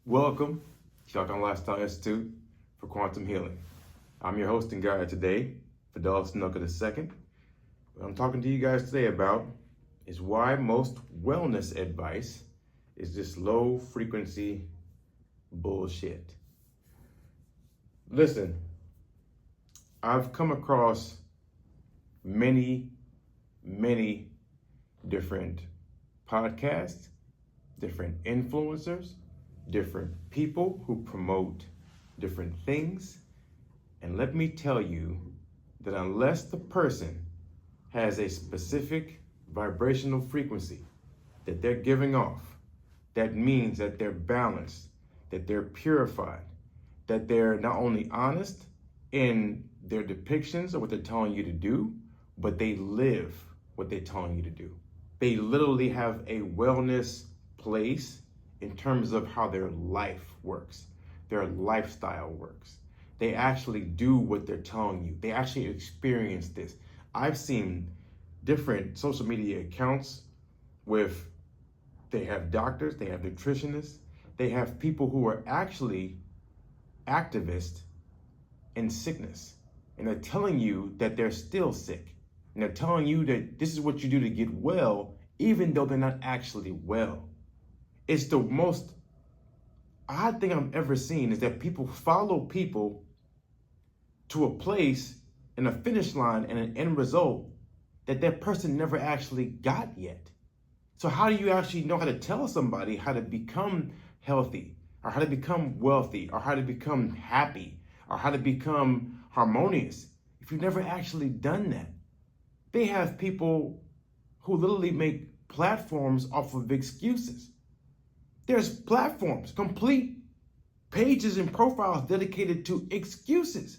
Welcome to Alkalign Lifestyle Institute for Quantum Healing. I'm your host and guide today, Fidel Snooker II. What I'm talking to you guys today about is why most wellness advice is just low frequency bullshit. Listen, I've come across many different podcasts, different influencers, different people who promote different things. And let me tell you that unless the person has a specific vibrational frequency that they're giving off, that means that they're balanced, that they're purified, that they're not only honest in their depictions of what they're telling you to do, but they live what they're telling you to do. They literally have a wellness place in terms of how their life works, their lifestyle works. They actually do what they're telling you. They actually experience this. I've seen different social media accounts they have doctors, they have nutritionists, they have people who are actually activists in sickness. And they're telling you that they're still sick. And they're telling you that this is what you do to get well, even though they're not actually well. It's the most odd thing I've ever seen is that people follow people to a place and a finish line and an end result that person never actually got yet. So how do you actually know how to tell somebody how to become healthy, or how to become wealthy, or how to become happy, or how to become harmonious if you've never actually done that? They have people who literally make platforms off of excuses. There's platforms, complete pages and profiles dedicated to excuses,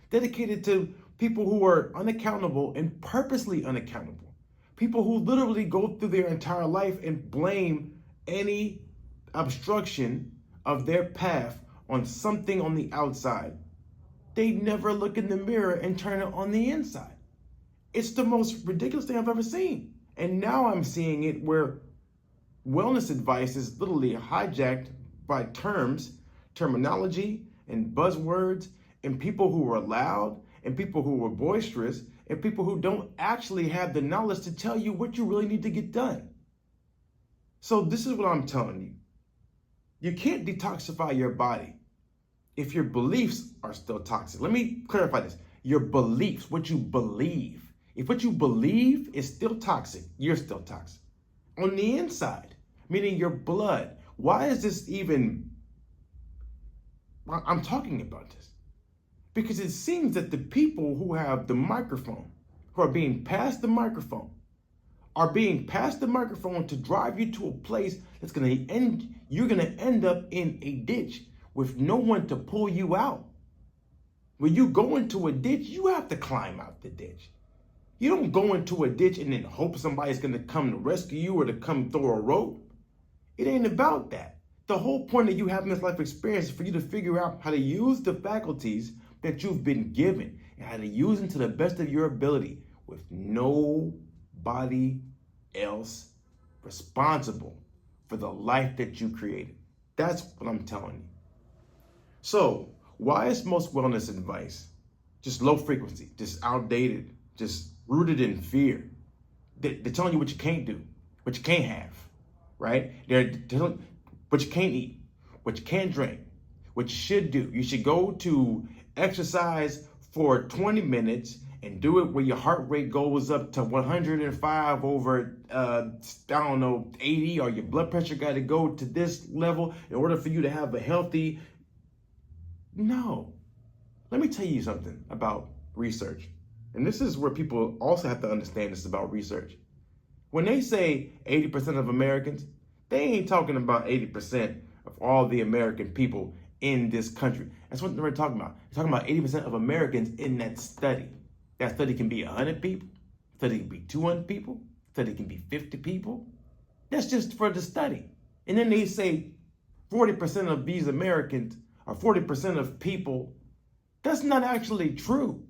dedicated to people who are unaccountable and purposely unaccountable. People who literally go through their entire life and blame any obstruction of their path on something on the outside. They never look in the mirror and turn it on the inside. It's the most ridiculous thing I've ever seen. And now I'm seeing it where wellness advice is literally hijacked by terminology, and buzzwords, and people who are loud, and people who are boisterous, and people who don't actually have the knowledge to tell you what you really need to get done. So this is what I'm telling you. You can't detoxify your body if your beliefs are still toxic. Let me clarify this. Your beliefs, what you believe. If what you believe is still toxic, you're still toxic. On the inside, meaning your blood. Why is this even, I'm talking about this? Because it seems that the people who have the microphone, who are being passed the microphone, are being passed the microphone to drive you to a place that's you're gonna end up in a ditch with no one to pull you out. When you go into a ditch, you have to climb out the ditch. You don't go into a ditch and then hope somebody's gonna come to rescue you or to come throw a rope. It ain't about that. The whole point of you having this life experience is for you to figure out how to use the faculties that you've been given and how to use them to the best of your ability with nobody else responsible for the life that you created. That's what I'm telling you. So why is most wellness advice just low frequency, just outdated, just rooted in fear? They're telling you what you can't do, what you can't have, right? They're telling what you can't eat, what you can't drink, what you should do. You should go to exercise for 20 minutes and do it where your heart rate goes up to 105 over, 80, or your blood pressure got to go to this level in order for you to have a healthy. No. Let me tell you something about research. And this is where people also have to understand this about research. When they say 80% of Americans, they ain't talking about 80% of all the American people in this country. That's what they're talking about. They're talking about 80% of Americans in that study. That study can be 100 people. Study can be 200 people. Study can be 50 people. That's just for the study. And then they say 40% of these Americans, or 40% of people. That's not actually true.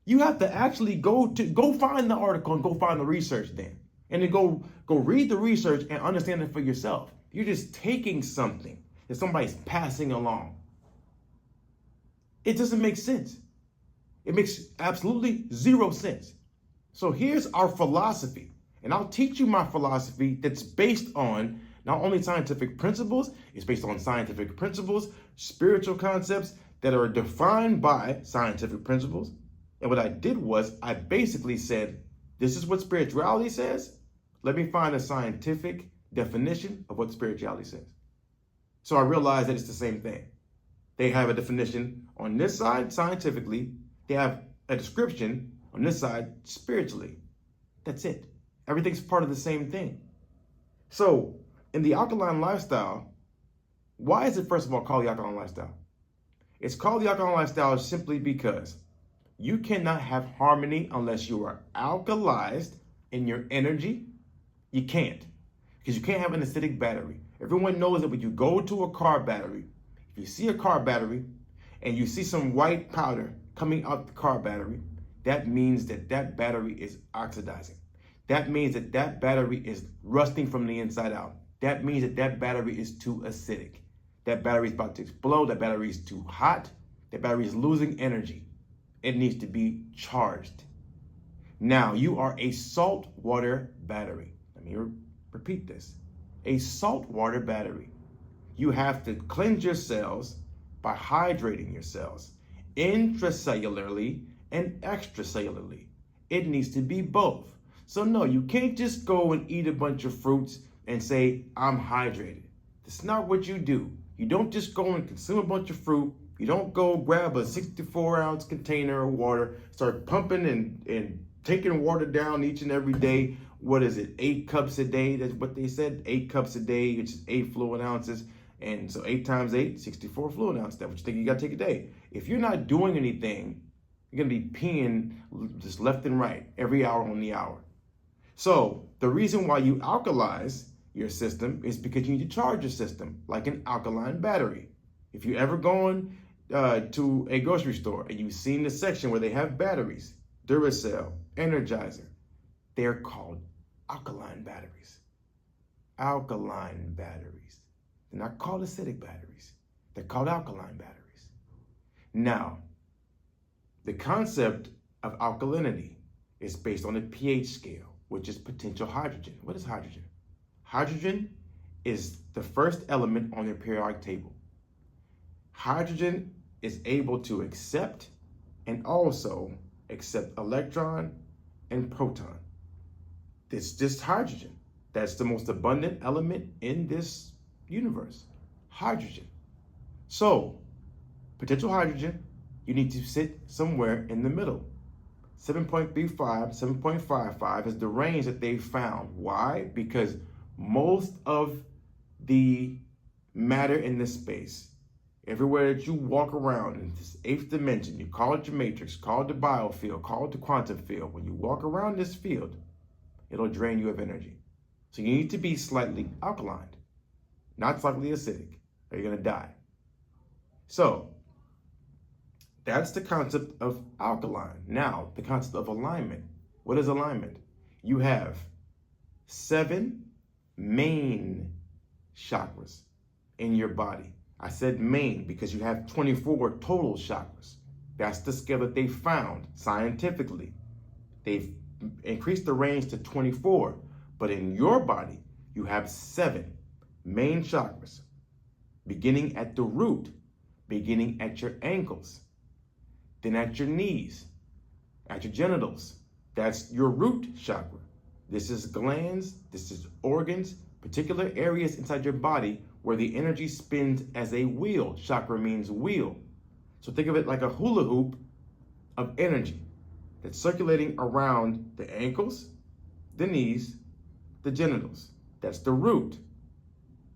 You have to actually go find the article and go find the research then. And then go read the research and understand it for yourself. You're just taking something that somebody's passing along. It doesn't make sense. It makes absolutely zero sense. So here's our philosophy, and I'll teach you my philosophy that's based on not only scientific principles, it's based on scientific principles, spiritual concepts that are defined by scientific principles. And what I did was I basically said, this is what spirituality says. Let me find a scientific definition of what spirituality says. So I realized that it's the same thing. They have a definition on this side scientifically. They have a description on this side spiritually. That's it. Everything's part of the same thing. So in the Alkalign Lifestyle, why is it first of all called the Alkalign Lifestyle? It's called the Alkalign Lifestyle simply because you cannot have harmony unless you are alkalized in your energy. You can't, because you can't have an acidic battery. Everyone knows that when you go to a car battery, if you see a car battery and you see some white powder coming out the car battery, that means that that battery is oxidizing. That means that that battery is rusting from the inside out. That means that that battery is too acidic. That battery is about to explode. That battery is too hot. That battery is losing energy. It needs to be charged. Now, you are a salt water battery. Let me repeat this. A salt water battery. You have to cleanse your cells by hydrating your cells intracellularly and extracellularly. It needs to be both. So no, you can't just go and eat a bunch of fruits and say, I'm hydrated. That's not what you do. You don't just go and consume a bunch of fruit. You don't go grab a 64-ounce container of water, start pumping and taking water down each and every day. What is it? 8 cups a day. That's what they said. 8 cups a day, which is 8 fluid ounces. And so 8 times 8, 64 fluid ounces. That's what you think you got to take a day. If you're not doing anything, you're going to be peeing just left and right every hour on the hour. So the reason why you alkalize your system is because you need to charge your system like an alkaline battery. If you ever gone to a grocery store and you've seen the section where they have batteries, Duracell, Energizer, they're called alkaline batteries. Alkaline batteries. They're not called acidic batteries. They're called alkaline batteries. Now, the concept of alkalinity is based on a pH scale, which is potential hydrogen. What is hydrogen? Hydrogen is the first element on your periodic table. Hydrogen is able to accept and also accept electron and proton. It's just hydrogen. That's the most abundant element in this universe, hydrogen. So, potential hydrogen, you need to sit somewhere in the middle. 7.35, 7.55 is the range that they found. Why? Because most of the matter in this space, everywhere that you walk around in this 8th dimension, you call it your matrix, call it the biofield, call it the quantum field. When you walk around this field, it'll drain you of energy. So you need to be slightly alkaline, not slightly acidic, or you're gonna die. So that's the concept of alkaline. Now, the concept of alignment. What is alignment? You have 7 main chakras in your body. I said main because you have 24 total chakras. That's the scale that they found scientifically. They've increased the range to 24, but in your body, you have 7 main chakras, beginning at the root, beginning at your ankles, then at your knees, at your genitals. That's your root chakra. This is glands, this is organs, particular areas inside your body where the energy spins as a wheel. Chakra means wheel. So think of it like a hula hoop of energy that's circulating around the ankles, the knees, the genitals. That's the root.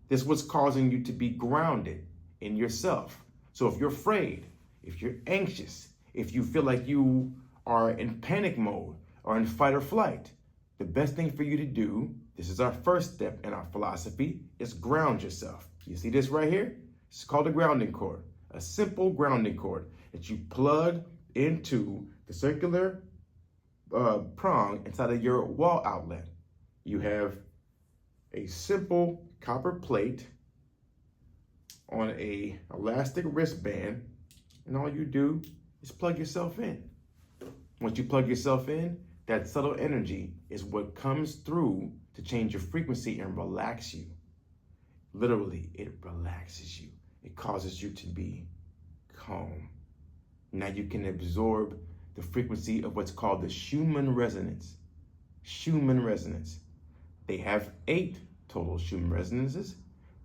This is what's causing you to be grounded in yourself. So if you're afraid, if you're anxious, if you feel like you are in panic mode or in fight or flight, the best thing for you to do, this is our first step in our philosophy, is ground yourself. You see this right here? It's called a grounding cord, a simple grounding cord that you plug into the circular prong inside of your wall outlet. You have a simple copper plate on a elastic wristband, and all you do is plug yourself in. Once you plug yourself in, that subtle energy is what comes through to change your frequency and relax you. Literally, it relaxes you. It causes you to be calm. Now you can absorb the frequency of what's called the Schumann resonance. Schumann resonance. They have 8 total Schumann resonances.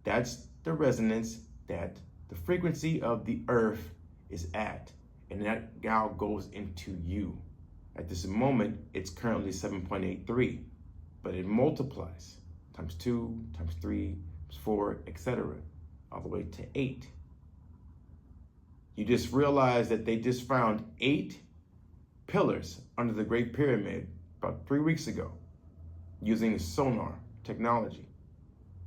That's the resonance that the frequency of the earth is at. And that now goes into you. At this moment, it's currently 7.83, but it multiplies times 2, times 3, times 4, etc., all the way to 8. You just realize that they just found 8 pillars under the Great Pyramid about 3 weeks ago using sonar technology.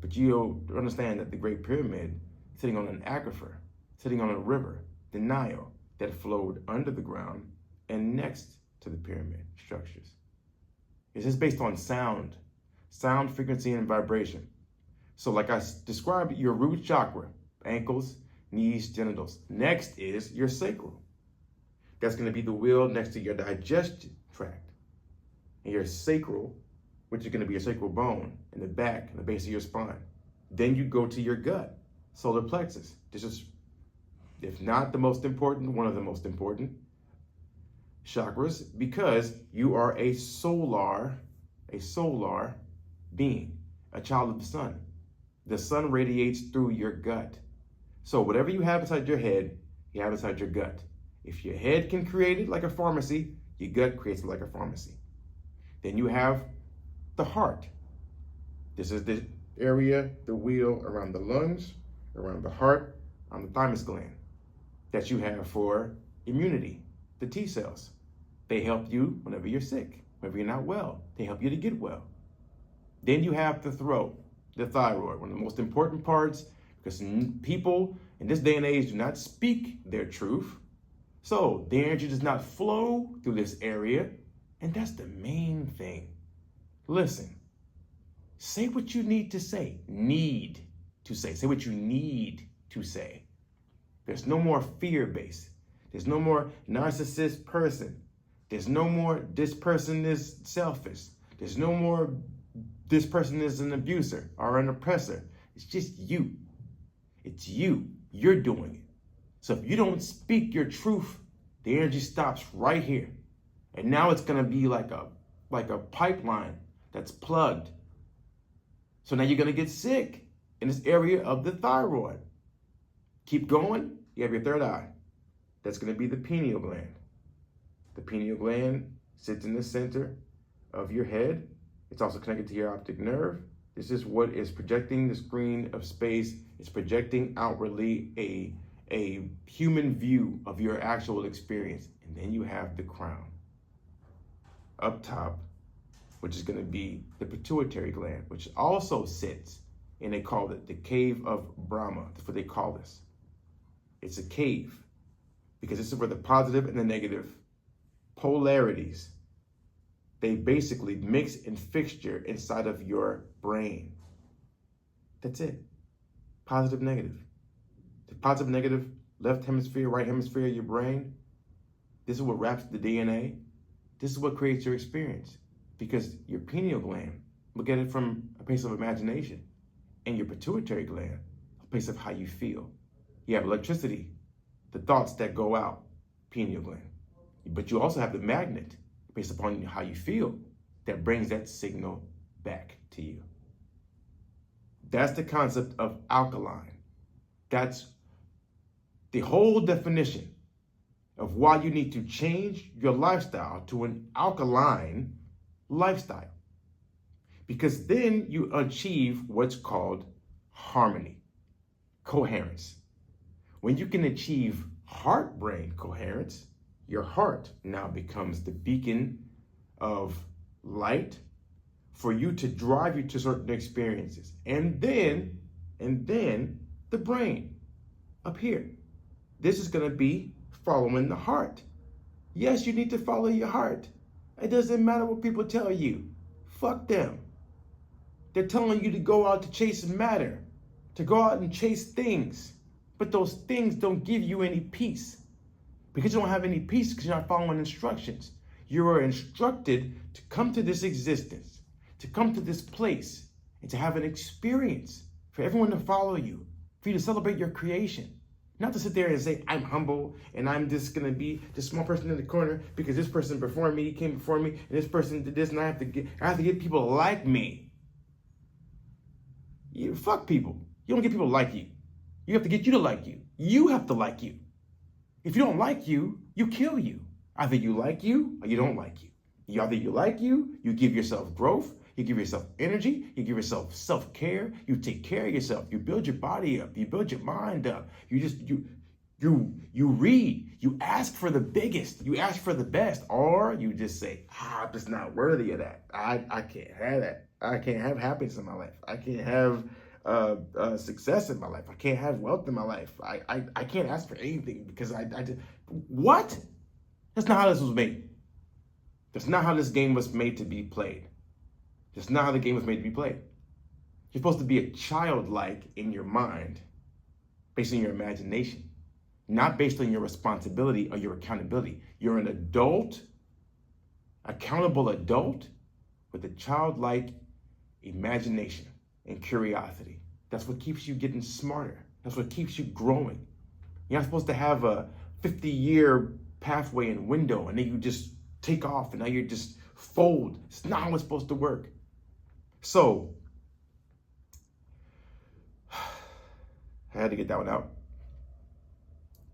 But you understand that the Great Pyramid is sitting on an aquifer, sitting on a river, the Nile, that flowed under the ground and next to the pyramid structures. It's just based on sound frequency, and vibration. So like I described, your root chakra, ankles, knees, genitals. Next is your sacral. That's going to be the wheel next to your digestion tract. And your sacral, which is going to be your sacral bone in the back, in the base of your spine. Then you go to your gut, solar plexus. This is, if not the most important, one of the most important chakras, because you are a solar being, a child of the sun. The sun radiates through your gut. So whatever you have inside your head, you have inside your gut. If your head can create it like a pharmacy, your gut creates it like a pharmacy. Then you have the heart. This is the area, the wheel around the lungs, around the heart, on the thymus gland that you have for immunity, the T cells. They help you whenever you're sick, whenever you're not well. They help you to get well. Then you have the throat, the thyroid, one of the most important parts, because people in this day and age do not speak their truth. So the energy does not flow through this area, and that's the main thing. Listen, say what you need to say. Need to say. Say what you need to say. There's no more fear-based. There's no more narcissist person. There's no more this person is selfish. There's no more this person is an abuser or an oppressor. It's just you. It's you. You're doing it. So if you don't speak your truth, the energy stops right here. And now it's going to be like a pipeline that's plugged. So now you're going to get sick in this area of the thyroid. Keep going. You have your third eye. That's going to be the pineal gland. The pineal gland sits in the center of your head. It's also connected to your optic nerve. This is what is projecting the screen of space. It's projecting outwardly a human view of your actual experience. And then you have the crown. Up top, which is going to be the pituitary gland, which also sits, and they call it the cave of Brahma. That's what they call this. It's a cave because this is where the positive and the negative polarities, they basically mix and fixture inside of your brain. That's it. Positive, negative. The positive, negative, left hemisphere, right hemisphere of your brain. This is what wraps the DNA. This is what creates your experience. Because your pineal gland, look at it from a place of imagination, and your pituitary gland, a place of how you feel. You have electricity, the thoughts that go out, pineal gland. But you also have the magnet, based upon how you feel, that brings that signal back to you. That's the concept of alkalign. That's the whole definition of why you need to change your lifestyle to an alkalign lifestyle. Because then you achieve what's called harmony, coherence. When you can achieve heart-brain coherence, your heart now becomes the beacon of light for you to drive you to certain experiences. And then the brain up here. This is going to be following the heart. Yes, you need to follow your heart. It doesn't matter what people tell you. Fuck them. They're telling you to go out to chase matter, to go out and chase things. But those things don't give you any peace. Because you don't have any peace because you're not following instructions. You are instructed to come to this existence, to come to this place, and to have an experience, for everyone to follow you, for you to celebrate your creation. Not to sit there and say, I'm humble and I'm just going to be this small person in the corner because this person before me came before me and this person did this and I have to get people like me. You fuck people. You don't get people like you. You have to get you to like you. You have to like you. If you don't like you, you kill you. Either you like you or you don't like you. Either you like you give yourself growth, you give yourself energy, you give yourself self-care, you take care of yourself, you build your body up, you build your mind up, you read, you ask for the biggest, you ask for the best, or you just say, I'm just not worthy of that. I can't have that. I can't have happiness in my life. I can't have success in my life. I can't have wealth in my life. I can't ask for anything because I just, what? That's not how this was made. That's not how this game was made to be played. That's not how the game was made to be played. You're supposed to be a childlike in your mind, based on your imagination, not based on your responsibility or your accountability. You're an adult, accountable adult with a childlike imagination and curiosity. That's what keeps you getting smarter. That's what keeps you growing. You're not supposed to have a 50-year pathway and window and then you just take off and now you're just fold. It's not how it's supposed to work. So, I had to get that one out.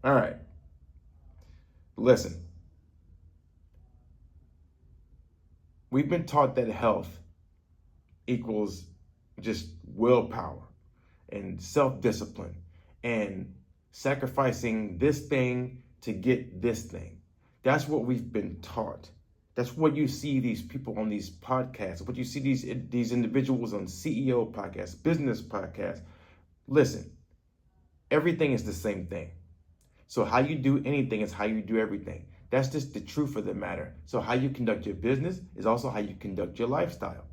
All right. Listen. We've been taught that health equals just willpower and self-discipline and sacrificing this thing to get this thing. That's what we've been taught. That's what you see these people on these podcasts, what you see these individuals on CEO podcasts, business podcasts. Listen, everything is the same thing. So how you do anything is how you do everything. That's just the truth of the matter. So how you conduct your business is also how you conduct your lifestyle.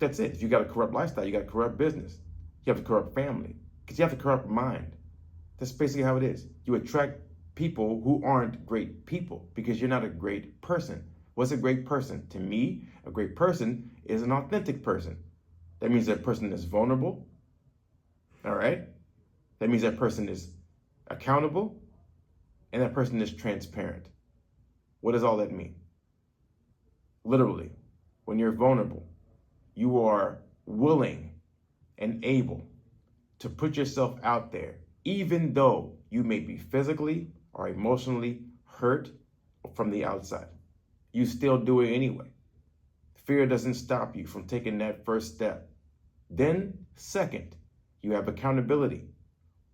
That's it. If you got a corrupt lifestyle, you got a corrupt business. You have a corrupt family because you have a corrupt mind. That's basically how it is. You attract people who aren't great people because you're not a great person. What's a great person? To me, a great person is an authentic person. That means that person is vulnerable. All right? That means that person is accountable and that person is transparent. What does all that mean? Literally, when you're vulnerable, you are willing and able to put yourself out there, even though you may be physically or emotionally hurt from the outside. You still do it anyway. Fear doesn't stop you from taking that first step. Then, second, you have accountability.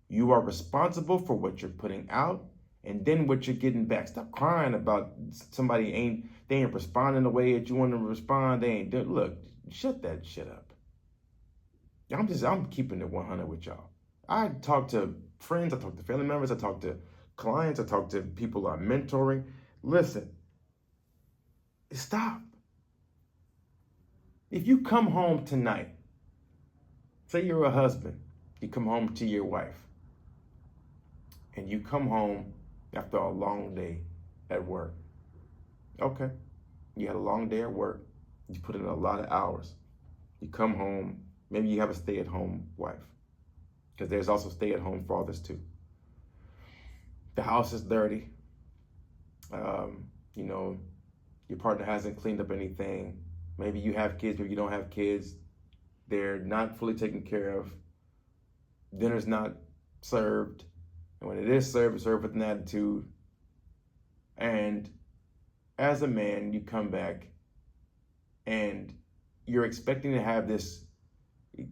You are responsible for what you're putting out and then what you're getting back. Stop crying about somebody ain't responding the way that you want to respond. They ain't doing. Look, shut that shit up. I'm keeping it 100 with y'all. I talk to friends, I talk to family members, I talk to clients, I talk to people I'm mentoring. Listen, stop. If you come home tonight, say you're a husband, you come home to your wife, and you come home after a long day at work. Okay, you had a long day at work, you put in a lot of hours. You come home, maybe you have a stay-at-home wife, because there's also stay-at-home fathers too. The house is dirty. Your partner hasn't cleaned up anything. Maybe you have kids, maybe you don't have kids. They're not fully taken care of. Dinner's not served. And when it is served, it's served with an attitude. And as a man, you come back and you're expecting to have this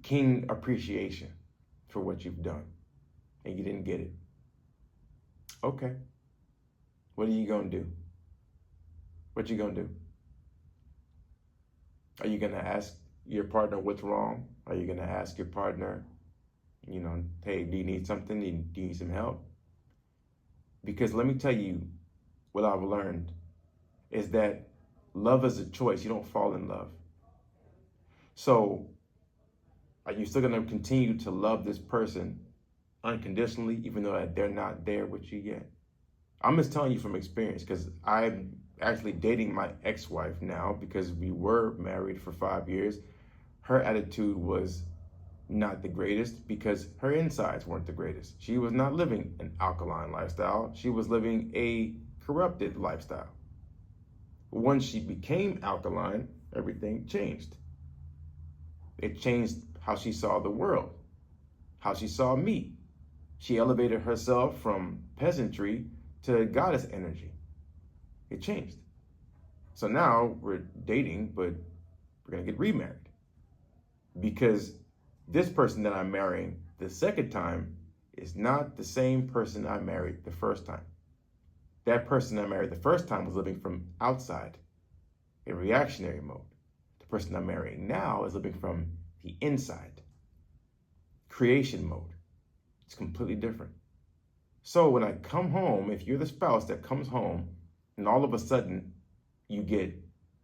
king appreciation for what you've done. And you didn't get it. Okay. What are you going to do? What you going to do? Are you going to ask your partner what's wrong? Are you going to ask your partner, hey, do you need something? Do you need some help? Because let me tell you what I've learned is that love is a choice. You don't fall in love. So are you still going to continue to love this person unconditionally, even though they're not there with you yet. I'm just telling you from experience because I'm actually dating my ex-wife now because we were married for 5 years. Her attitude was not the greatest because her insides weren't the greatest. She was not living an alkaline lifestyle. She was living a corrupted lifestyle. Once she became alkaline, everything changed. It changed how she saw the world, how she saw me. She elevated herself from peasantry to goddess energy. It changed. So now we're dating, but we're gonna get remarried because this person that I'm marrying the second time is not the same person I married the first time. That person I married the first time was living from outside in reactionary mode. The person I'm marrying now is living from the inside, creation mode. It's completely different. So when I come home, if you're the spouse that comes home and all of a sudden you get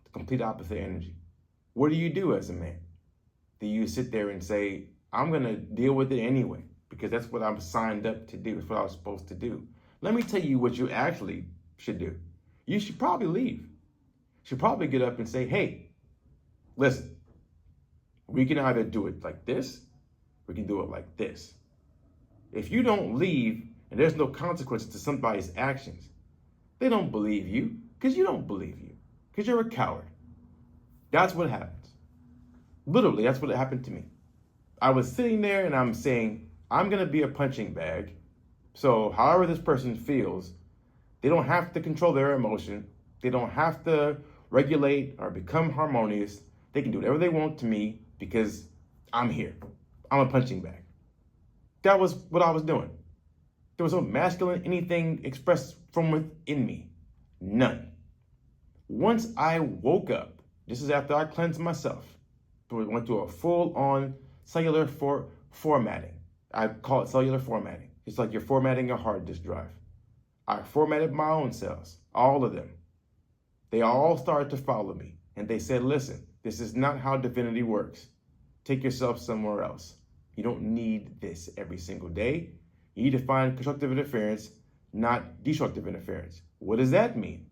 the complete opposite energy, what do you do as a man? Do you sit there and say, I'm going to deal with it anyway because that's what I'm signed up to do. It's what I was supposed to do. Let me tell you what you actually should do. You should probably leave. You should probably get up and say, hey, listen, we can either do it like this, we can do it like this. If you don't leave and there's no consequence to somebody's actions, they don't believe you because you don't believe you because you're a coward. That's what happens. Literally, that's what happened to me. I was sitting there and I'm saying, I'm going to be a punching bag. So however this person feels, they don't have to control their emotion. They don't have to regulate or become harmonious. They can do whatever they want to me because I'm here. I'm a punching bag. That was what I was doing. There was no masculine anything expressed from within me. None. Once I woke up, this is after I cleansed myself, we went through a full-on cellular formatting. I call it cellular formatting. It's like you're formatting a hard disk drive. I formatted my own cells, all of them. They all started to follow me. And they said, listen, this is not how divinity works. Take yourself somewhere else. You don't need this every single day. You need to find constructive interference, not destructive interference. What does that mean?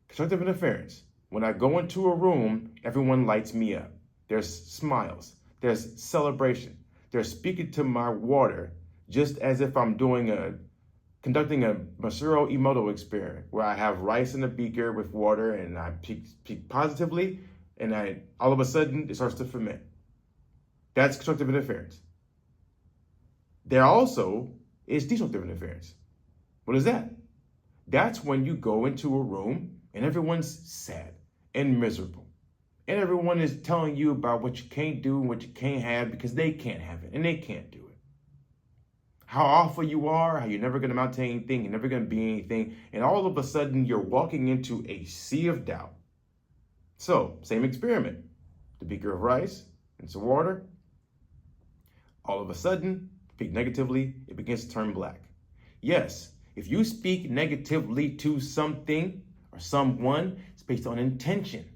Constructive interference. When I go into a room, everyone lights me up. There's smiles. There's celebration. They're speaking to my water just as if I'm conducting a Masaru Emoto experiment where I have rice in a beaker with water and I speak positively and all of a sudden it starts to ferment. That's constructive interference. There also is destructive interference. What is that? That's when you go into a room and everyone's sad and miserable. And everyone is telling you about what you can't do and what you can't have because they can't have it and they can't do it. How awful you are, how you're never going to amount to anything, you're never going to be anything. And all of a sudden you're walking into a sea of doubt. So, same experiment. The beaker of rice and some water. All of a sudden, speak negatively, it begins to turn black. Yes, if you speak negatively to something or someone, it's based on intention.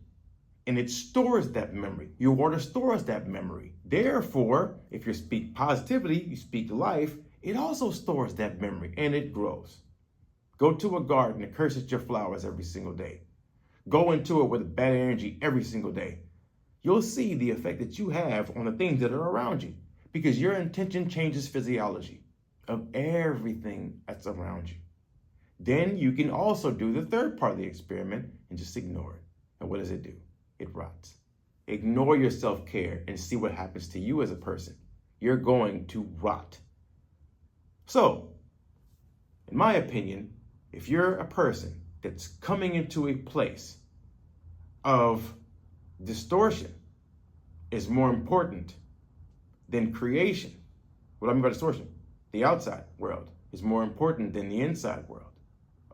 And it stores that memory. Your water stores that memory. Therefore, if you speak positivity, you speak life, it also stores that memory and it grows. Go to a garden and curse at your flowers every single day. Go into it with bad energy every single day. You'll see the effect that you have on the things that are around you because your intention changes physiology of everything that's around you. Then you can also do the third part of the experiment and just ignore it. And what does it do? It rots. Ignore your self-care and see what happens to you as a person. You're going to rot. So, in my opinion, if you're a person that's coming into a place of distortion is more important than creation. What I mean by distortion, the outside world is more important than the inside world.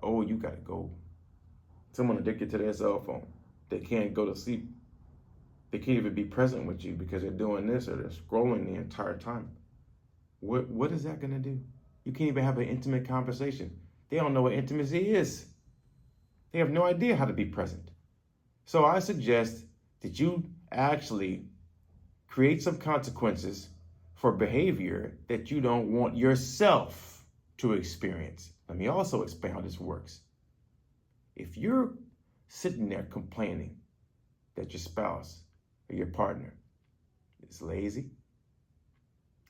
Oh, you gotta go. Someone addicted to their cell phone. They can't go to sleep. They can't even be present with you because they're doing this or they're scrolling the entire time. What is that gonna do? You can't even have an intimate conversation. They don't know what intimacy is. They have no idea how to be present. So I suggest that you actually create some consequences for behavior that you don't want yourself to experience. Let me also explain how this works. If you're sitting there complaining that your spouse or your partner is lazy,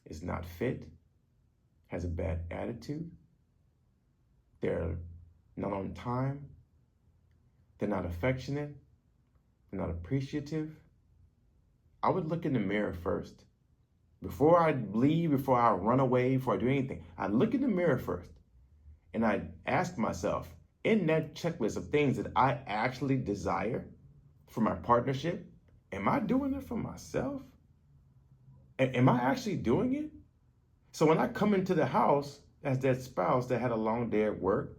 is not fit, has a bad attitude, they're not on time, they're not affectionate, they're not appreciative, I would look in the mirror first. Before I leave, before I run away, before I do anything, I'd look in the mirror first and I'd ask myself, in that checklist of things that I actually desire for my partnership, am I doing it for myself? Am I actually doing it? So when I come into the house as that spouse that had a long day at work,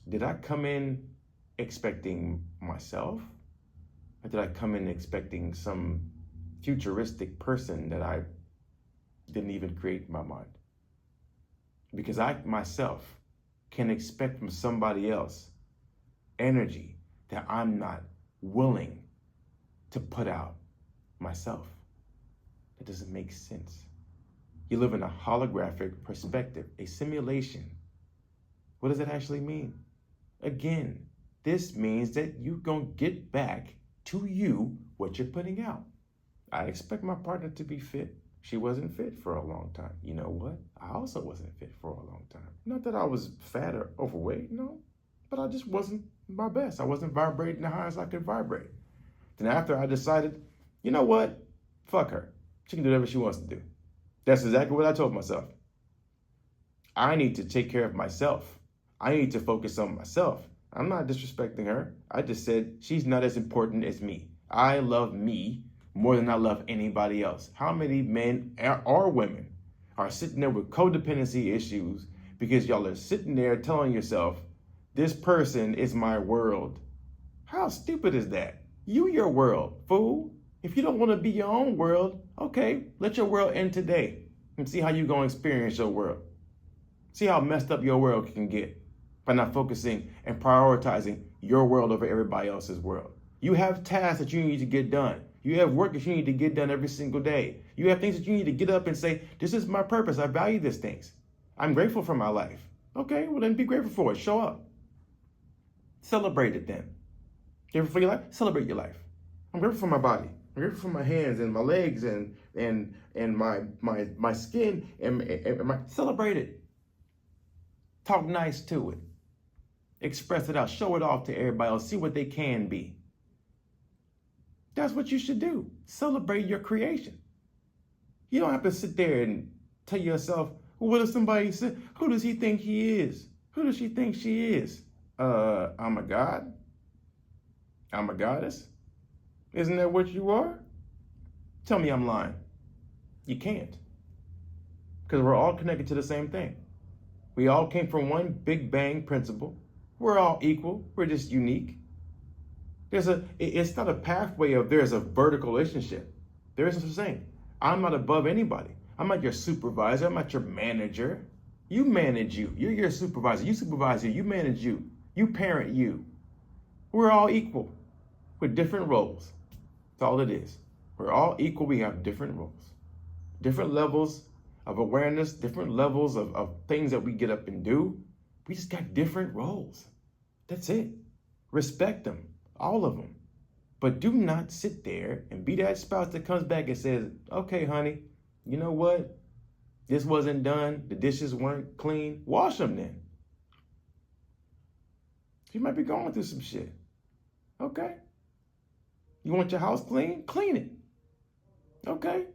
did I come in expecting myself? Or did I come in expecting some futuristic person that I didn't even create in my mind? Because I myself can expect from somebody else energy that I'm not willing to put out myself. That doesn't make sense. You live in a holographic perspective, a simulation. What does that actually mean? Again, this means that you're going to get back to you what you're putting out. I expect my partner to be fit. She wasn't fit for a long time. You know what? I also wasn't fit for a long time. Not that I was fat or overweight, no, but I just wasn't my best. I wasn't vibrating the highest I could vibrate. Then after I decided, you know what? Fuck her. She can do whatever she wants to do. That's exactly what I told myself. I need to take care of myself. I need to focus on myself. I'm not disrespecting her. I just said she's not as important as me. I love me more than I love anybody else. How many men or women are sitting there with codependency issues because y'all are sitting there telling yourself, this person is my world? How stupid is that? You your world, fool. If you don't want to be your own world, okay, let your world end today and see how you're going to experience your world. See how messed up your world can get by not focusing and prioritizing your world over everybody else's world. You have tasks that you need to get done. You have work that you need to get done every single day. You have things that you need to get up and say, this is my purpose. I value these things. I'm grateful for my life. Okay, well then be grateful for it. Show up. Celebrate it then. Grateful for your life? Celebrate your life. I'm grateful for my body. I'm grateful for my hands and my legs and my skin and my, celebrate it. Talk nice to it. Express it out. Show it off to everybody else. See what they can be. That's what you should do. Celebrate your creation. You don't have to sit there and tell yourself, well, what if somebody said, who does he think he is? Who does she think she is? I'm a god? I'm a goddess? Isn't that what you are? Tell me I'm lying. You can't. Because we're all connected to the same thing. We all came from one big bang principle. We're all equal. We're just unique. It's not a pathway of there's a vertical relationship. There isn't such thing. I'm not above anybody. I'm not your supervisor. I'm not your manager. You manage you. You're your supervisor. You supervise you. You manage you. You parent you. We're all equal with different roles. That's all it is. We're all equal. We have different roles, different levels of awareness, different levels of things that we get up and do. We just got different roles. That's it. Respect them. All of them. But do not sit there and be that spouse that comes back and says, okay, honey, you know what? This wasn't done. The dishes weren't clean. Wash them then. You might be going through some shit. Okay. You want your house clean? Clean it. Okay.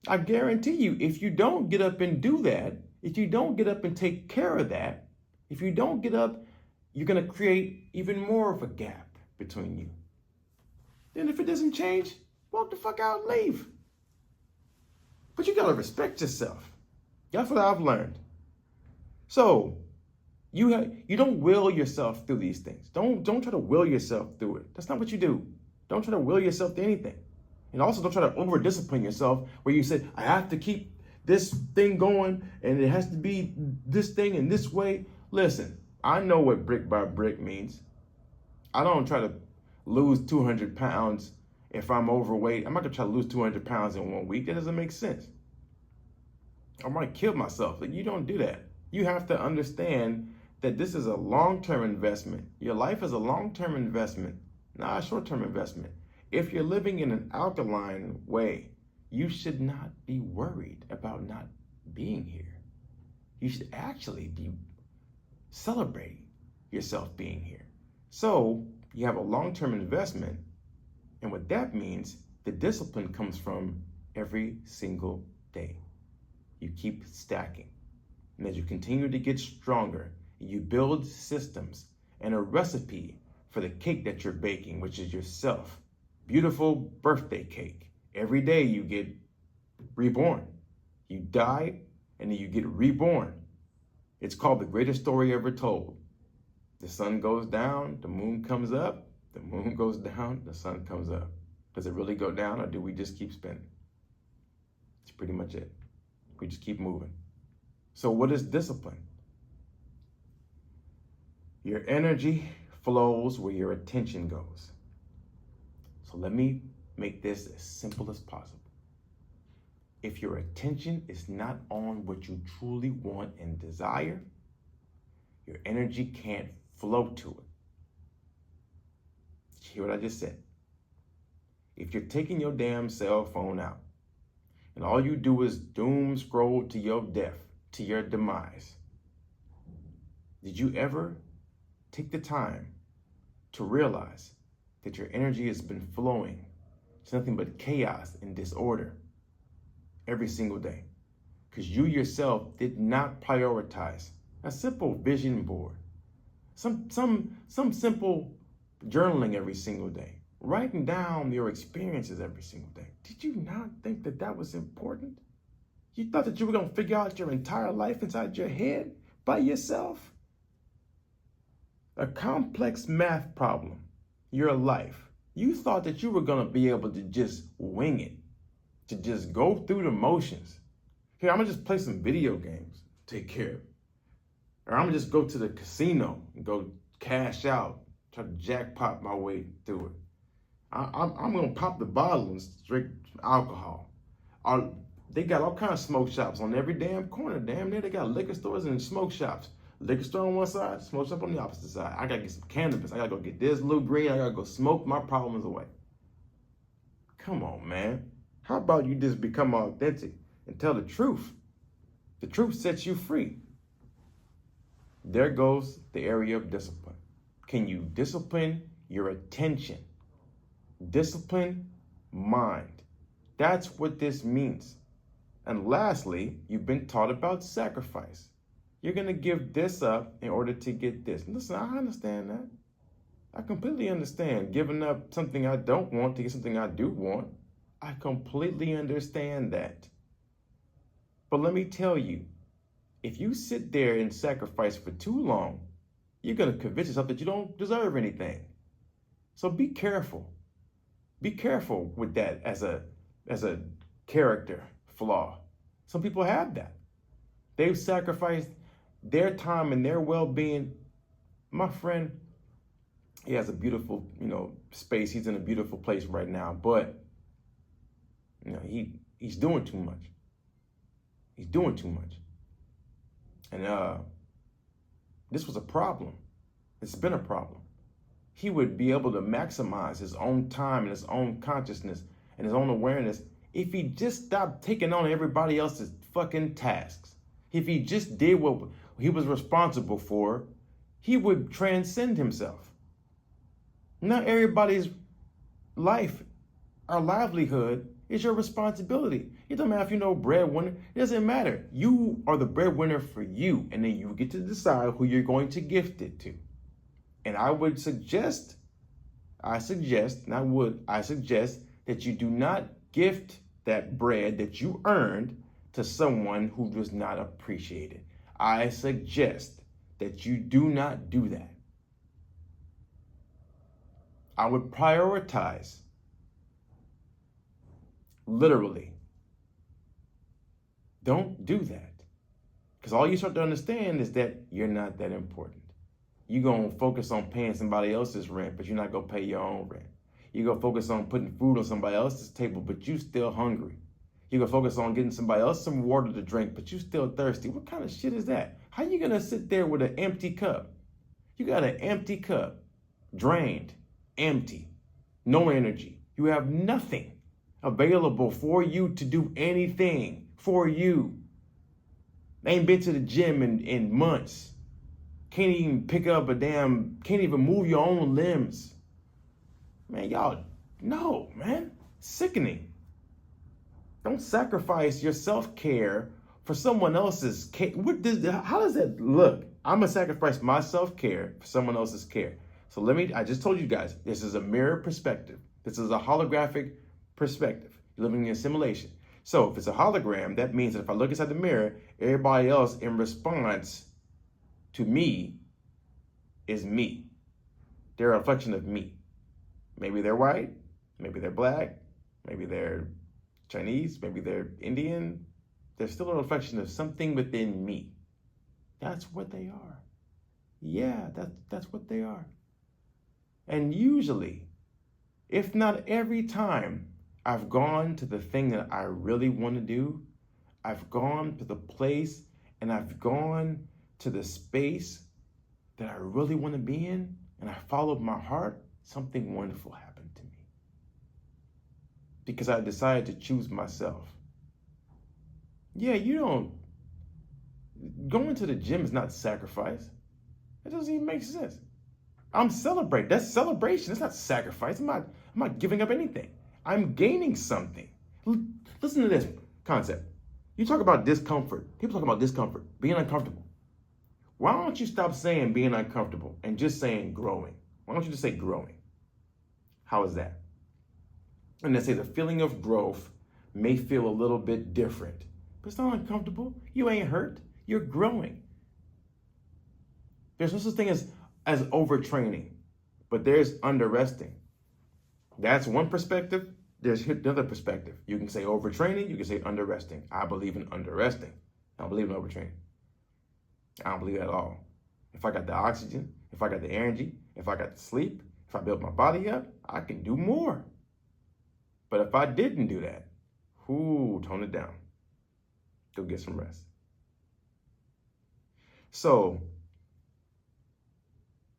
I guarantee you, if you don't get up and do that, if you don't get up and take care of that, if you don't get up, you're going to create even more of a gap between you. Then if it doesn't change, walk the fuck out and leave. But you got to respect yourself. That's what I've learned. So you don't will yourself through these things. Don't try to will yourself through it. That's not what you do. Don't try to will yourself to anything. And also don't try to over-discipline yourself where you say, I have to keep this thing going and it has to be this thing in this way. Listen, I know what brick by brick means. I don't try to lose 200 pounds if I'm overweight. I'm not going to try to lose 200 pounds in 1 week. That doesn't make sense. I might kill myself. Like, you don't do that. You have to understand that this is a long-term investment. Your life is a long-term investment, not a short-term investment. If you're living in an alkaline way, you should not be worried about not being here. You should actually be celebrating yourself being here. So you have a long-term investment, and what that means, the discipline comes from every single day. You keep stacking. And as you continue to get stronger, you build systems and a recipe for the cake that you're baking, which is yourself. Beautiful birthday cake. Every day you get reborn. You die and then you get reborn. It's called the greatest story ever told. The sun goes down, the moon comes up, the moon goes down, the sun comes up. Does it really go down, or do we just keep spinning? That's pretty much it. We just keep moving. So what is discipline? Your energy flows where your attention goes. So let me make this as simple as possible. If your attention is not on what you truly want and desire, your energy can't flow to it. Did you hear what I just said? If you're taking your damn cell phone out and all you do is doom scroll to your death, to your demise, did you ever take the time to realize that your energy has been flowing to nothing but chaos and disorder every single day? Because you yourself did not prioritize a simple vision board, some simple journaling every single day, writing down your experiences every single day. Did you not think that that was important? You thought that you were going to figure out your entire life inside your head by yourself? A complex math problem, your life. You thought that you were going to be able to just wing it, to just go through the motions. Here, I'm going to just play some video games, take care of it. Or I'm going to just go to the casino and go cash out, try to jackpot my way through it. I'm going to pop the bottle and drink alcohol. They got all kinds of smoke shops on every damn corner. Damn near, they got liquor stores and smoke shops. Liquor store on one side, smoke shop on the opposite side. I got to get some cannabis. I got to go get this little green. I got to go smoke my problems away. Come on, man. How about you just become authentic and tell the truth? The truth sets you free. There goes the area of discipline. Can you discipline your attention? Discipline mind. That's what this means. And lastly, you've been taught about sacrifice. You're going to give this up in order to get this. Listen, I understand that. I completely understand giving up something I don't want to get something I do want. I completely understand that. But let me tell you, if you sit there and sacrifice for too long, you're going to convince yourself that you don't deserve anything. So be careful. Be careful with that as a character flaw. Some people have that. They've sacrificed their time and their well-being. My friend, he has a beautiful, space. He's in a beautiful place right now, but he's doing too much. He's doing too much. And this was a problem. It's been a problem. He would be able to maximize his own time and his own consciousness and his own awareness if he just stopped taking on everybody else's fucking tasks. If he just did what he was responsible for, he would transcend himself. Not everybody's life or livelihood is your responsibility. It doesn't matter if you know breadwinner. It doesn't matter. You are the breadwinner for you, and then you get to decide who you're going to gift it to. And I suggest that you do not gift that bread that you earned to someone who does not appreciate it. I suggest that you do not do that. I would prioritize, literally. Don't do that. Because all you start to understand is that you're not that important. You're going to focus on paying somebody else's rent, but you're not going to pay your own rent. You're going to focus on putting food on somebody else's table, but you're still hungry. You're going to focus on getting somebody else some water to drink, but you still thirsty. What kind of shit is that? How you going to sit there with an empty cup? You got an empty cup, drained, empty, no energy. You have nothing available for you to do anything for you. Ain't been to the gym in months. Can't even pick up can't even move your own limbs. Man, y'all, no, man. Sickening. Don't sacrifice your self-care for someone else's care. How does that look? I'm gonna sacrifice my self-care for someone else's care. So I just told you guys, this is a mirror perspective. This is a holographic perspective. You're living in a simulation. So if it's a hologram, that means that if I look inside the mirror, everybody else in response to me is me. They're a reflection of me. Maybe they're white, maybe they're black, maybe they're Chinese, maybe they're Indian. They're still a reflection of something within me. That's what they are. Yeah, that's what they are. And usually, if not every time I've gone to the thing that I really want to do, I've gone to the place and I've gone to the space that I really want to be in, and I followed my heart, something wonderful happened to me. Because I decided to choose myself. Yeah, going to the gym is not sacrifice. It doesn't even make sense. I'm celebrating. That's celebration. It's not sacrifice. I'm not giving up anything. I'm gaining something. Listen to this concept. You talk about discomfort. People talk about discomfort, being uncomfortable. Why don't you stop saying being uncomfortable and just saying growing? Why don't you just say growing? How is that? And they say the feeling of growth may feel a little bit different, but it's not uncomfortable. You ain't hurt. You're growing. There's no such thing as overtraining, but there's underresting. That's one perspective. There's another perspective. You can say overtraining. You can say underresting. I believe in underresting. I don't believe in overtraining. I don't believe that at all. If I got the oxygen, if I got the energy, if I got the sleep, if I built my body up, I can do more. But if I didn't do that, tone it down. Go get some rest. So,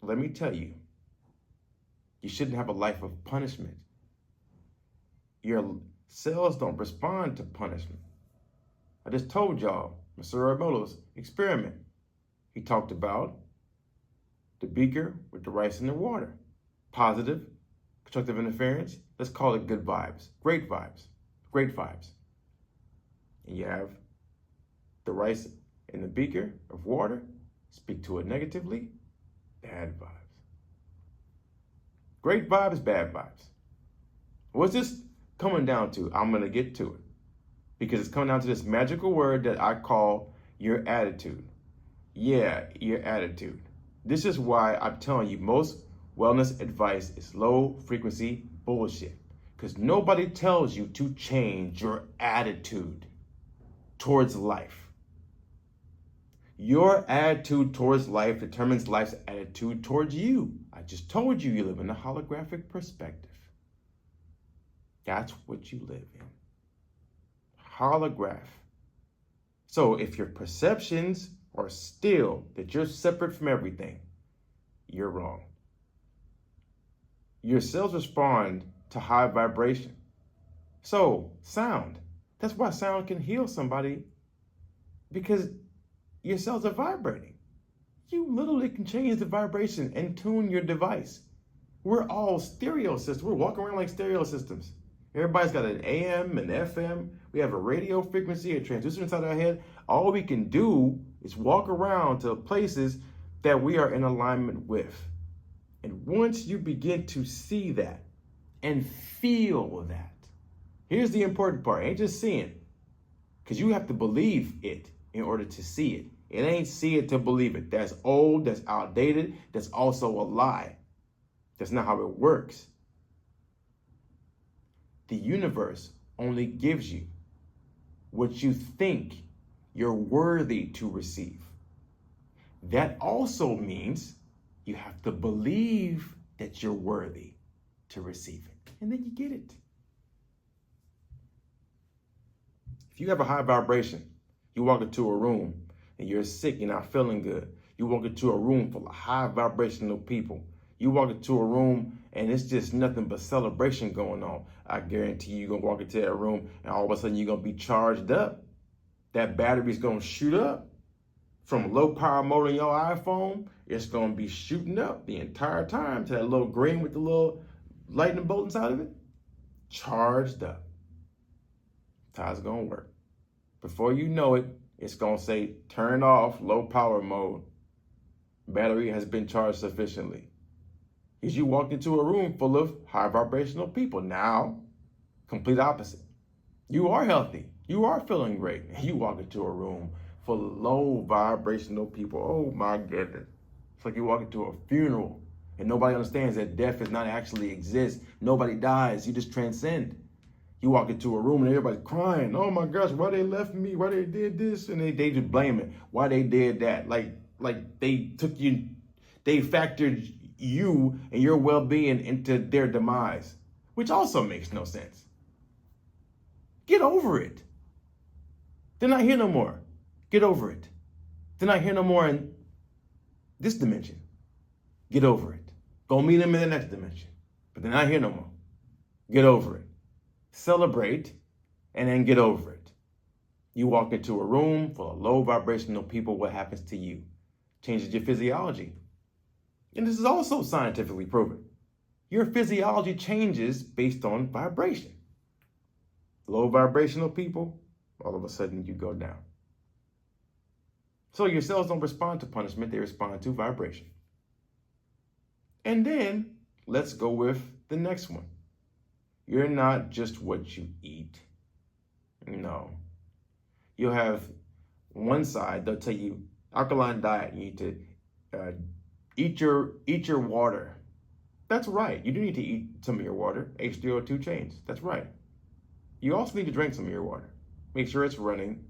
let me tell you, you shouldn't have a life of punishment. Your cells don't respond to punishment. I just told y'all, Mr. Emoto's experiment. He talked about the beaker with the rice and the water. Positive, constructive interference. Let's call it good vibes, great vibes, great vibes. And you have the rice in the beaker of water. Speak to it negatively, bad vibes. Great vibes, bad vibes. What's this coming down to? I'm going to get to it. Because it's coming down to this magical word that I call your attitude. Yeah, your attitude. This is why I'm telling you most wellness advice is low frequency bullshit. Because nobody tells you to change your attitude towards life. Your attitude towards life determines life's attitude towards you. I just told you live in a holographic perspective. That's what you live in. Holograph. So if your perceptions are still that you're separate from everything, you're wrong. Your cells respond to high vibration. So sound. That's why sound can heal somebody, because your cells are vibrating. You literally can change the vibration and tune your device. We're all stereo systems. We're walking around like stereo systems. Everybody's got an AM and FM. We have a radio frequency, a transducer inside our head. All we can do is walk around to places that we are in alignment with. And once you begin to see that and feel that, here's the important part. It ain't just seeing, because you have to believe it in order to see it. It ain't see it to believe it. That's old, that's outdated, that's also a lie. That's not how it works. The universe only gives you what you think you're worthy to receive. That also means you have to believe that you're worthy to receive it. And then you get it. If you have a high vibration, you walk into a room and you're sick, you're not feeling good. You walk into a room full of high vibrational people. You walk into a room and it's just nothing but celebration going on. I guarantee you're going to walk into that room and all of a sudden you're going to be charged up. That battery's going to shoot up. From low power mode on your iPhone, it's going to be shooting up the entire time to that little green with the little lightning bolt inside of it. Charged up. That's how it's going to work. Before you know it, it's going to say, turn off low power mode. Battery has been charged sufficiently. Because you walked into a room full of high vibrational people. Now, complete opposite. You are healthy. You are feeling great. You walk into a room full of low vibrational people. Oh my goodness. It's like you walk into a funeral and nobody understands that death does not actually exist. Nobody dies. You just transcend. You walk into a room and everybody's crying. Oh my gosh, why they left me? Why they did this? And they just blame it. Why they did that? Like they took you, they factored you and your well-being into their demise, which also makes no sense. Get over it. They're not here no more. Get over it. They're not here no more in this dimension. Get over it. Go meet them in the next dimension. But they're not here no more. Get over it. Celebrate and then get over it. You walk into a room full of low vibrational people, what happens to you? Changes your physiology. And this is also scientifically proven. Your physiology changes based on vibration. Low vibrational people, all of a sudden you go down. So your cells don't respond to punishment, they respond to vibration. And then let's go with the next one. You're not just what you eat. No. You'll have one side, they'll tell you, alkaline diet, you need to eat your water. That's right. You do need to eat some of your water. H3O2 chains. That's right. You also need to drink some of your water. Make sure it's running.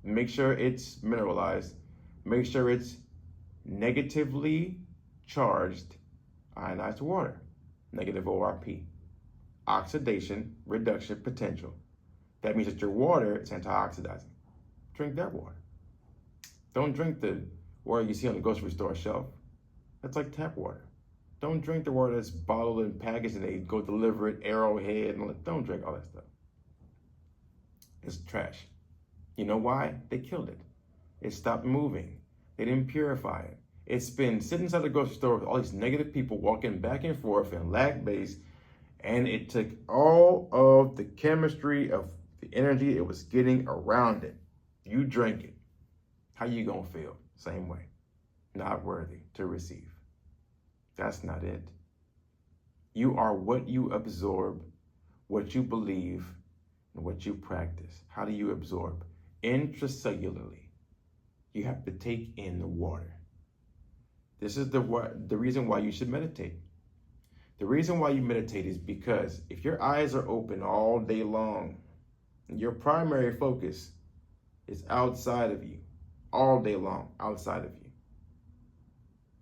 Make sure it's mineralized. Make sure it's negatively charged ionized water. Negative ORP. Oxidation reduction potential. That means that your water is antioxidizing. Drink that water. Don't drink the water you see on the grocery store shelf. That's like tap water. Don't drink the water that's bottled and packaged and they go deliver it, Arrowhead, and all that. Don't drink all that stuff. It's trash. You know why? They killed it. It stopped moving. They didn't purify it. It's been sitting inside the grocery store with all these negative people walking back and forth in lack base, and it took all of the chemistry of the energy it was getting around it. You drink it. How you gonna feel? Same way. Not worthy to receive. That's not it. You are what you absorb, what you believe, and what you practice. How do you absorb? Intracellularly. You have to take in the water. This is the reason why you should meditate. The reason why you meditate is because if your eyes are open all day long, your primary focus is outside of you, all day long, outside of you.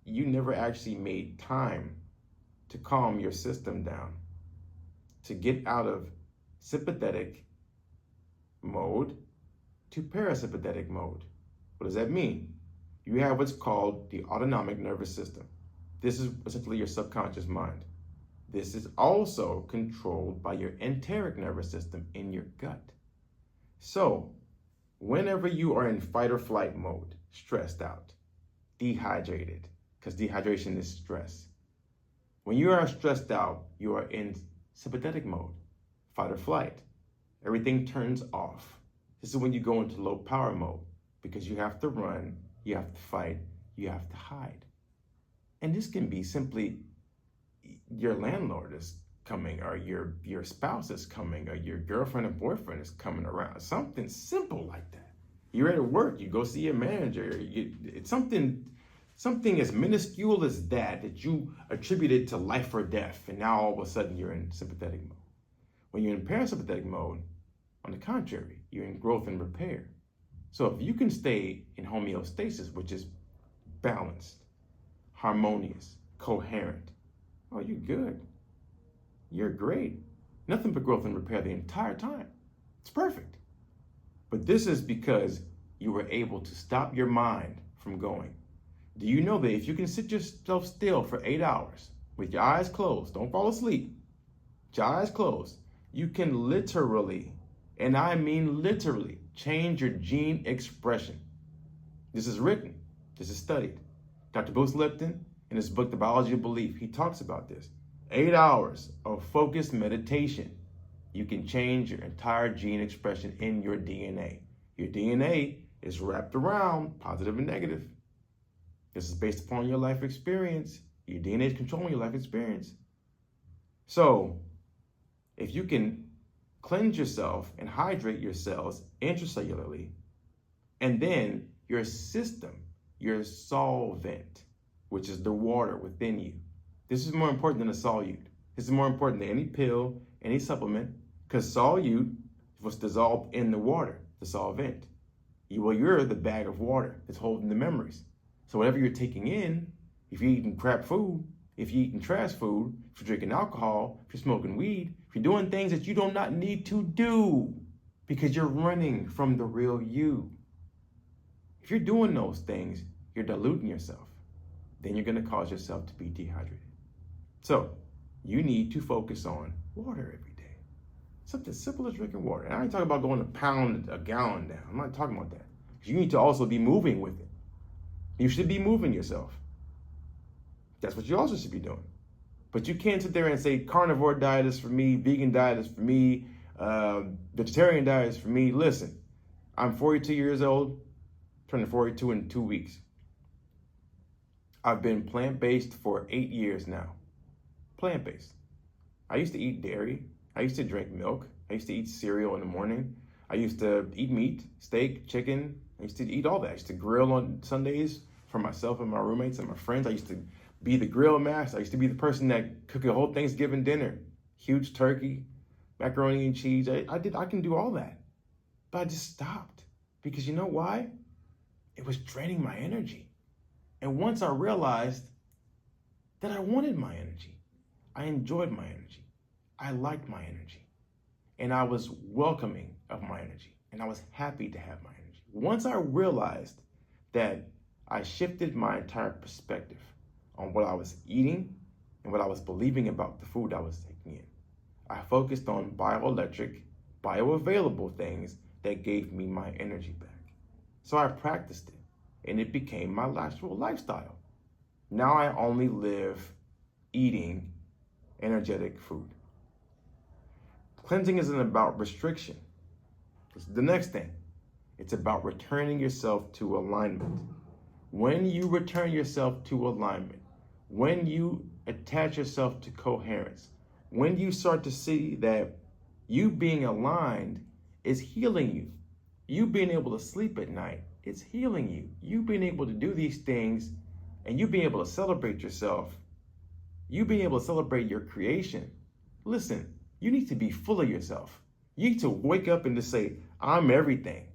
You never actually made time to calm your system down, to get out of sympathetic mode to parasympathetic mode. What does that mean? You have what's called the autonomic nervous system. This is essentially your subconscious mind. This is also controlled by your enteric nervous system in your gut. So, whenever you are in fight or flight mode, stressed out, dehydrated, because dehydration is stress. When you are stressed out, you are in sympathetic mode, fight or flight. Everything turns off. This is when you go into low power mode because you have to run, you have to fight, you have to hide. And this can be simply your landlord is coming, or your spouse is coming, or your girlfriend or boyfriend is coming around. Something simple like that. You're at work, you go see your manager. It's something as minuscule as that you attributed to life or death, and now all of a sudden you're in sympathetic mode. When you're in parasympathetic mode, on the contrary, you're in growth and repair. So if you can stay in homeostasis, which is balanced, harmonious, coherent, oh, you're good. You're great. Nothing but growth and repair the entire time. It's perfect. But this is because you were able to stop your mind from going. Do you know that if you can sit yourself still for 8 hours with your eyes closed, don't fall asleep, with your eyes closed, you can literally, and I mean literally, change your gene expression. This is written, this is studied. Dr. Bruce Lipton, in his book, The Biology of Belief, he talks about this. 8 hours of focused meditation, you can change your entire gene expression in your DNA. Your DNA is wrapped around positive and negative. This is based upon your life experience. Your DNA is controlling your life experience. So, if you can cleanse yourself and hydrate your cells intracellularly, and then your system, your solvent, which is the water within you. This is more important than a solute. This is more important than any pill, any supplement, because solute was dissolved in the water, the solvent. You're the bag of water that's holding the memories. So whatever you're taking in, if you're eating crap food, if you're eating trash food, if you're drinking alcohol, if you're smoking weed, if you're doing things that you do not need to do because you're running from the real you. If you're doing those things, you're diluting yourself. Then you're going to cause yourself to be dehydrated. So you need to focus on water every day. Something simple as drinking water. And I ain't talking about going a gallon down. I'm not talking about that. Because you need to also be moving with it. You should be moving yourself. That's what you also should be doing. But you can't sit there and say carnivore diet is for me, vegan diet is for me, vegetarian diet is for me. Listen, I'm 42 years old, turning 42 in 2 weeks. I've been plant-based for 8 years now. Plant-based. I used to eat dairy. I used to drink milk. I used to eat cereal in the morning. I used to eat meat, steak, chicken. I used to eat all that. I used to grill on Sundays for myself and my roommates and my friends. I used to be the grill master. I used to be the person that cooked a whole Thanksgiving dinner. Huge turkey, macaroni and cheese. I can do all that. But I just stopped. Because you know why? It was draining my energy. And once I realized that I wanted my energy, I enjoyed my energy, I liked my energy, and I was welcoming of my energy, and I was happy to have my energy. Once I realized that I shifted my entire perspective on what I was eating and what I was believing about the food I was taking in, I focused on bioelectric, bioavailable things that gave me my energy back. So I practiced it. And it became my actual lifestyle. Now I only live eating energetic food. Cleansing isn't about restriction. It's the next thing. It's about returning yourself to alignment. When you return yourself to alignment, when you attach yourself to coherence, when you start to see that you being aligned is healing you, you being able to sleep at night, it's healing you. You being able to do these things and you being able to celebrate yourself, you being able to celebrate your creation. Listen, you need to be full of yourself. You need to wake up and just say, I'm everything.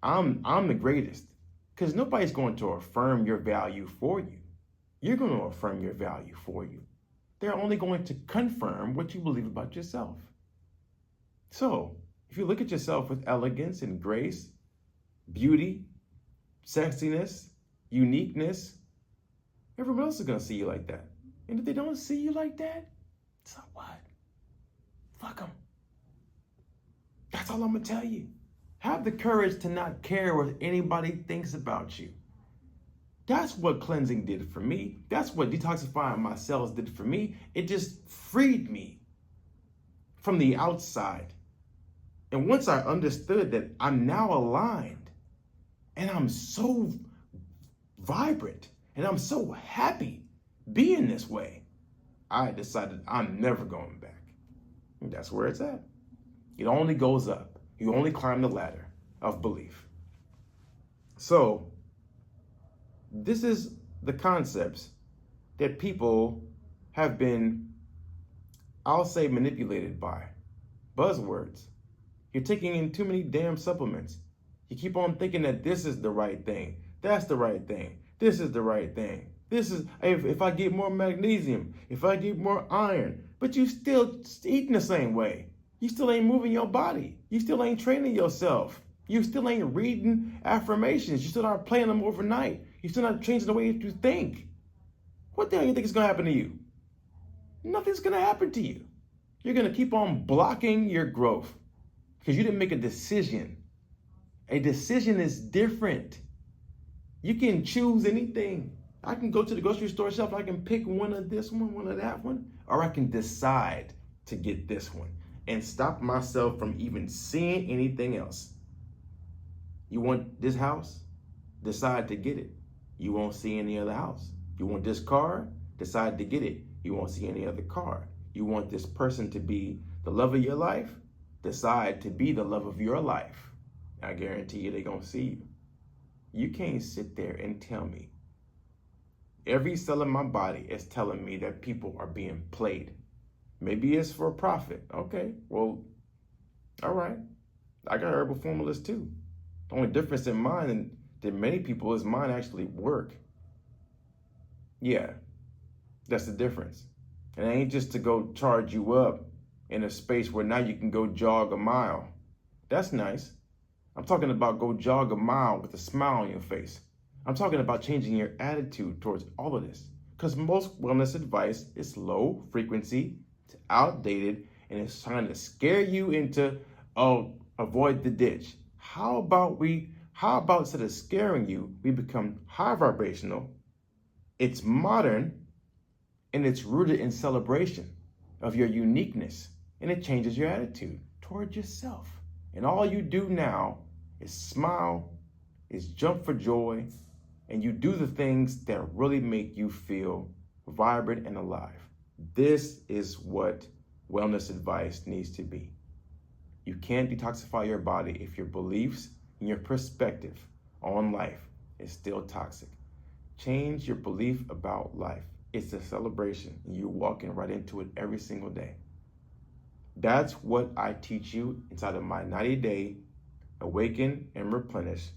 I'm the greatest. Because nobody's going to affirm your value for you. You're going to affirm your value for you. They're only going to confirm what you believe about yourself. So, if you look at yourself with elegance and grace, beauty, sexiness, uniqueness, everyone else is going to see you like that. And if they don't see you like that, so what? Fuck them. That's all I'm going to tell you. Have the courage to not care what anybody thinks about you. That's what cleansing did for me. That's what detoxifying my cells did for me. It just freed me from the outside. And once I understood that I'm now aligned, and I'm so vibrant, and I'm so happy being this way, I decided I'm never going back. And that's where it's at. It only goes up. You only climb the ladder of belief. So, this is the concepts that people have been, I'll say, manipulated by. Buzzwords. You're taking in too many damn supplements. You keep on thinking that this is the right thing. That's the right thing. This is the right thing. This is, if I get more magnesium, if I get more iron, but you still eating the same way. You still ain't moving your body. You still ain't training yourself. You still ain't reading affirmations. You still aren't playing them overnight. You still not changing the way you think. What the hell do you think is going to happen to you? Nothing's going to happen to you. You're going to keep on blocking your growth because you didn't make a decision. A decision is different. You can choose anything. I can go to the grocery store shelf and I can pick one of this one, one of that one, or I can decide to get this one and stop myself from even seeing anything else. You want this house? Decide to get it. You won't see any other house. You want this car? Decide to get it. You won't see any other car. You want this person to be the love of your life? Decide to be the love of your life. I guarantee you they're going to see you. You can't sit there and tell me. Every cell in my body is telling me that people are being played. Maybe it's for profit. Okay, well, all right. I got herbal formulas too. The only difference in mine than many people is mine actually work. Yeah, that's the difference. And it ain't just to go charge you up in a space where now you can go jog a mile. That's nice. I'm talking about go jog a mile with a smile on your face. I'm talking about changing your attitude towards all of this. Because most wellness advice is low frequency, it's outdated, and it's trying to scare you into, avoid the ditch. How about instead of scaring you, we become high vibrational, it's modern, and it's rooted in celebration of your uniqueness, and it changes your attitude toward yourself. And all you do now is smile, is jump for joy, and you do the things that really make you feel vibrant and alive. This is what wellness advice needs to be. You can't detoxify your body if your beliefs and your perspective on life is still toxic. Change your belief about life. It's a celebration, and you're walking right into it every single day. That's what I teach you inside of my 90-day Awaken and Replenish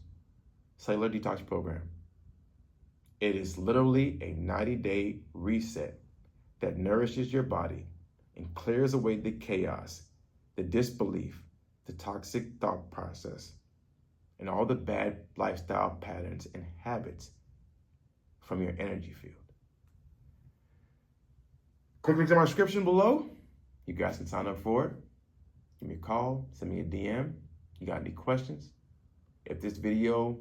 cellular detox program. It is literally a 90-day reset that nourishes your body and clears away the chaos, the disbelief, the toxic thought process, and all the bad lifestyle patterns and habits from your energy field. Click link in my description below. You guys can sign up for it. Give me a call, send me a DM. You got any questions? If this video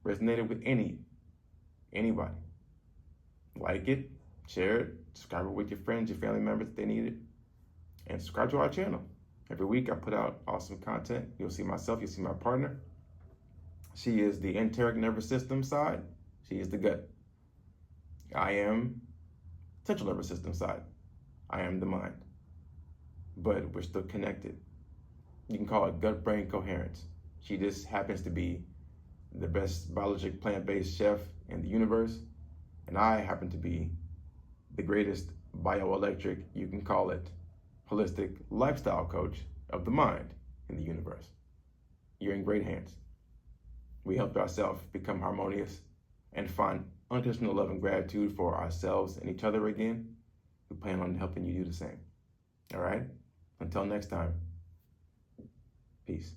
resonated with anybody, like it, share it, subscribe it with your friends, your family members if they need it, and subscribe to our channel. Every week I put out awesome content. You'll see myself, you'll see my partner. She is the enteric nervous system side. She is the gut. I am central nervous system side. I am the mind. But we're still connected. You can call it gut-brain coherence. She just happens to be the best biologic plant-based chef in the universe, and I happen to be the greatest bioelectric, you can call it, holistic lifestyle coach of the mind in the universe. You're in great hands. We help ourselves become harmonious and find unconditional love and gratitude for ourselves and each other again. We plan on helping you do the same. All right? Until next time, peace.